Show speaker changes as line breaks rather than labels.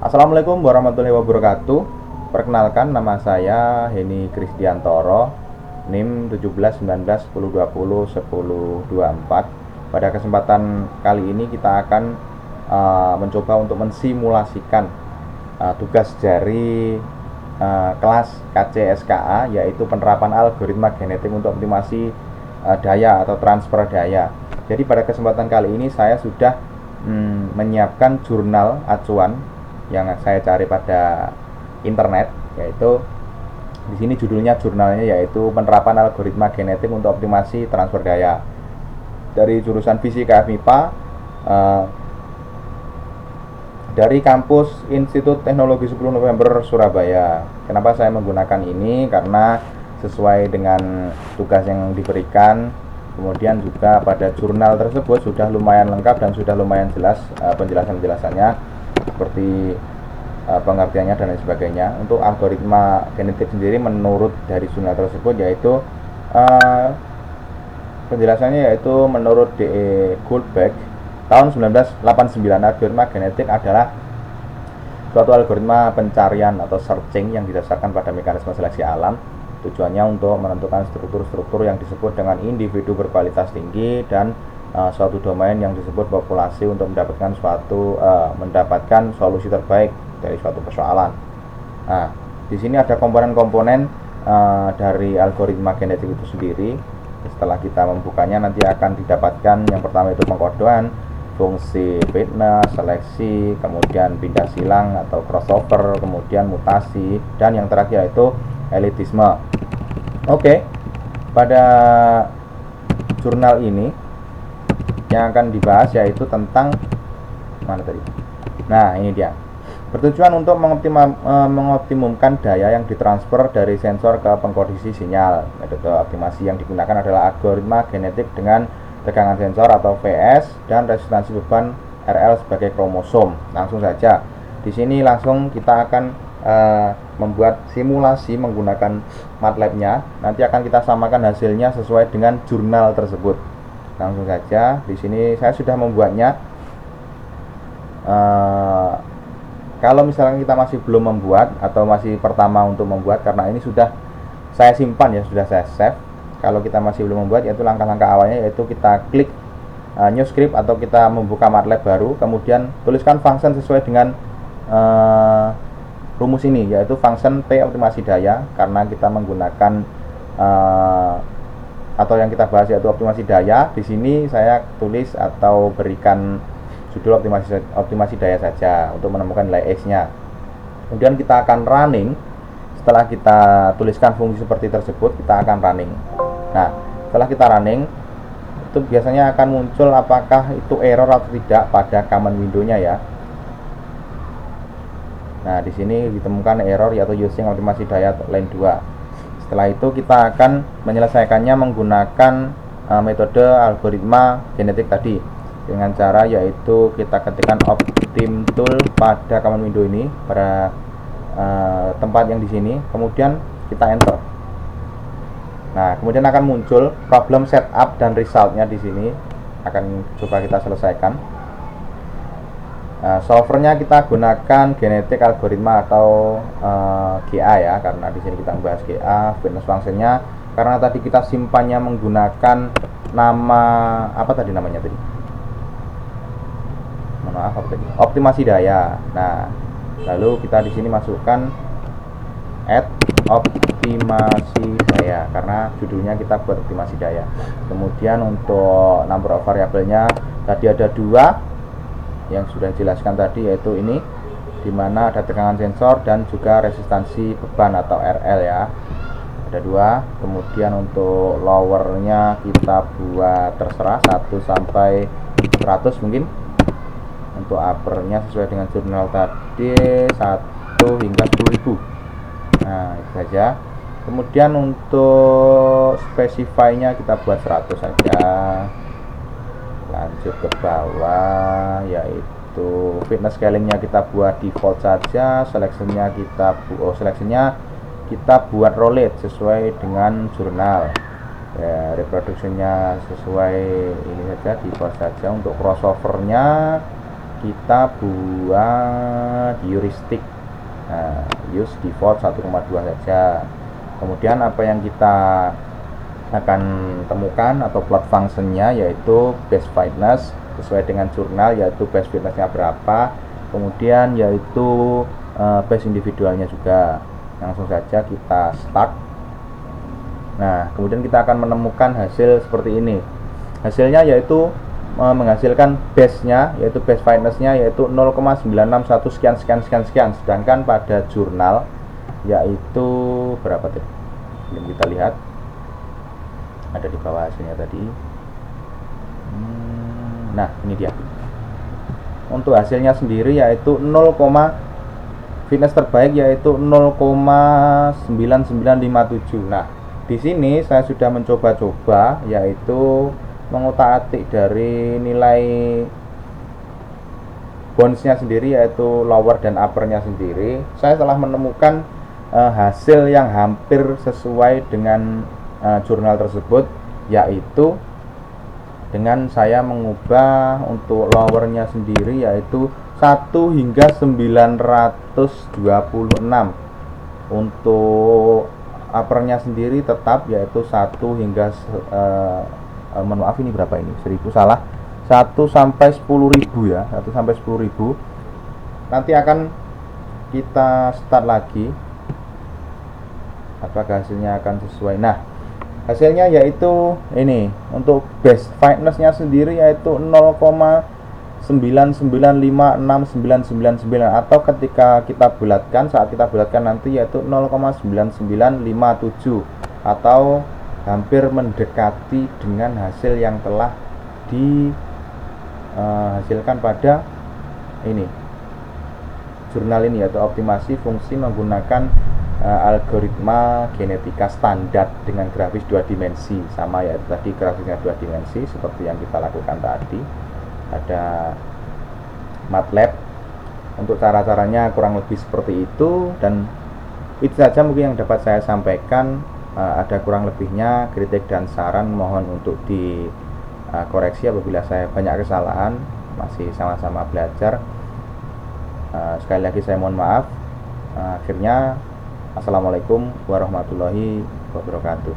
Assalamualaikum warahmatullahi wabarakatuh. Perkenalkan, nama saya Heni Kristiantoro, NIM 171910201024. Pada kesempatan kali ini kita akan mencoba untuk mensimulasikan tugas dari kelas KCSKA, yaitu penerapan algoritma genetik untuk optimasi daya atau transfer daya. Jadi pada kesempatan kali ini saya sudah menyiapkan jurnal acuan yang saya cari pada internet, yaitu di sini judulnya jurnalnya yaitu penerapan algoritma genetik untuk optimasi transfer daya dari jurusan Fisika FMIPA dari kampus Institut Teknologi 10 November Surabaya. Kenapa saya menggunakan ini? Karena sesuai dengan tugas yang diberikan, kemudian juga pada jurnal tersebut sudah lumayan lengkap dan sudah lumayan jelas penjelasannya seperti pengertiannya dan lain sebagainya. Untuk algoritma genetik sendiri menurut dari jurnal tersebut yaitu penjelasannya yaitu menurut D.E. Goldberg tahun 1989, algoritma genetik adalah suatu algoritma pencarian atau searching yang didasarkan pada mekanisme seleksi alam. Tujuannya untuk menentukan struktur-struktur yang disebut dengan individu berkualitas tinggi dan suatu domain yang disebut populasi untuk mendapatkan solusi terbaik dari suatu persoalan. Nah, di sini ada komponen-komponen dari algoritma genetik itu sendiri. Setelah kita membukanya nanti akan didapatkan yang pertama itu pengkodoan, fungsi fitness, seleksi, kemudian pindah silang atau crossover, kemudian mutasi, dan yang terakhir yaitu elitisme. Oke, pada jurnal ini yang akan dibahas yaitu tentang mana tadi? Nah, ini dia. Bertujuan untuk mengoptimumkan daya yang ditransfer dari sensor ke pengkondisi sinyal. Metode optimasi yang digunakan adalah algoritma genetik dengan tegangan sensor atau VS dan resistansi beban RL sebagai kromosom. Langsung saja. Di sini langsung kita akan membuat simulasi menggunakan MATLAB-nya. Nanti akan kita samakan hasilnya sesuai dengan jurnal tersebut. Langsung saja. Di sini saya sudah membuatnya. Kalau misalnya kita masih belum membuat atau masih pertama untuk membuat, karena ini sudah saya simpan ya, sudah saya save. Kalau kita masih belum membuat, yaitu langkah-langkah awalnya yaitu kita klik new script atau kita membuka MATLAB baru, kemudian tuliskan function sesuai dengan rumus ini, yaitu function P optimasi daya, karena kita menggunakan atau yang kita bahas yaitu optimasi daya. Di sini saya tulis atau berikan judul optimasi daya saja untuk menemukan nilai X-nya. Kemudian kita akan running. Setelah kita tuliskan fungsi seperti tersebut, kita akan running. Nah, setelah kita running, itu biasanya akan muncul apakah itu error atau tidak pada command window-nya ya. Nah, di sini ditemukan error yaitu using optimasi daya line 2. Setelah itu kita akan menyelesaikannya menggunakan metode algoritma genetik tadi dengan cara yaitu kita ketikkan optim tool pada command window ini pada tempat yang di sini, kemudian kita enter. Nah, kemudian akan muncul problem setup dan resultnya di sini akan coba kita selesaikan. Solvernya kita gunakan genetik algoritma atau GA ya, karena di sini kita membahas GA. Fitness functionnya karena tadi kita simpannya menggunakan nama apa tadi namanya tadi? Optimasi daya. Nah, lalu kita di sini masukkan add optimasi daya karena judulnya kita buat optimasi daya. Kemudian untuk number of variabelnya tadi ada 2 yang sudah dijelaskan tadi, yaitu ini dimana ada tegangan sensor dan juga resistansi beban atau RL ya, ada 2. Kemudian untuk lowernya kita buat terserah 1 sampai 100 mungkin. Untuk uppernya sesuai dengan jurnal tadi 1 hingga 10.000. Nah, itu saja. Kemudian untuk specify-nya kita buat 100 saja. Lanjut ke bawah, yaitu fitness scaling-nya kita buat default saja. Seleksinya kita buat roulette sesuai dengan jurnal. Ya, reproduksinya sesuai ini saja, default saja. Untuk crossover-nya kita buat heuristik. Nah, use default 1,2 saja. Kemudian apa yang kita akan temukan atau plot functionnya yaitu base fitness sesuai dengan jurnal, yaitu base fitnessnya berapa, kemudian yaitu base individualnya juga. Langsung saja kita start. Nah, kemudian kita akan menemukan hasil seperti ini. Hasilnya yaitu menghasilkan base-nya, yaitu base fitness-nya yaitu 0,961 sekian sekian sekian sekian, sedangkan pada jurnal yaitu berapa tuh? Belum kita lihat, ada di bawah hasilnya tadi. Nah, ini dia. Untuk hasilnya sendiri yaitu 0, fitness terbaik yaitu 0,9957. Nah, di sini saya sudah mencoba-coba yaitu mengutak-atik dari nilai bounce-nya sendiri yaitu lower dan upper-nya sendiri. Saya telah menemukan hasil yang hampir sesuai dengan jurnal tersebut, yaitu dengan saya mengubah untuk lower-nya sendiri yaitu 1 hingga 926. Untuk upper-nya sendiri tetap yaitu 1 hingga maaf ini berapa ini? 1000 salah. 1 sampai 10.000 ya. 1 sampai 10.000. Nanti akan kita start lagi. Apakah hasilnya akan sesuai? Nah, hasilnya yaitu ini. Untuk base fitness-nya sendiri yaitu 0,9956999 atau ketika kita bulatkan, saat kita bulatkan nanti yaitu 0,9957 atau hampir mendekati dengan hasil yang telah dihasilkan pada ini jurnal ini, yaitu optimasi fungsi menggunakan algoritma genetika standar dengan grafis 2 dimensi, sama yaitu tadi grafisnya 2 dimensi seperti yang kita lakukan tadi. Ada MATLAB. Untuk cara-caranya kurang lebih seperti itu, dan itu saja mungkin yang dapat saya sampaikan. Ada kurang lebihnya kritik dan saran mohon untuk dikoreksi apabila saya banyak kesalahan, masih sama-sama belajar. Sekali lagi saya mohon maaf. Akhirnya assalamualaikum warahmatullahi wabarakatuh.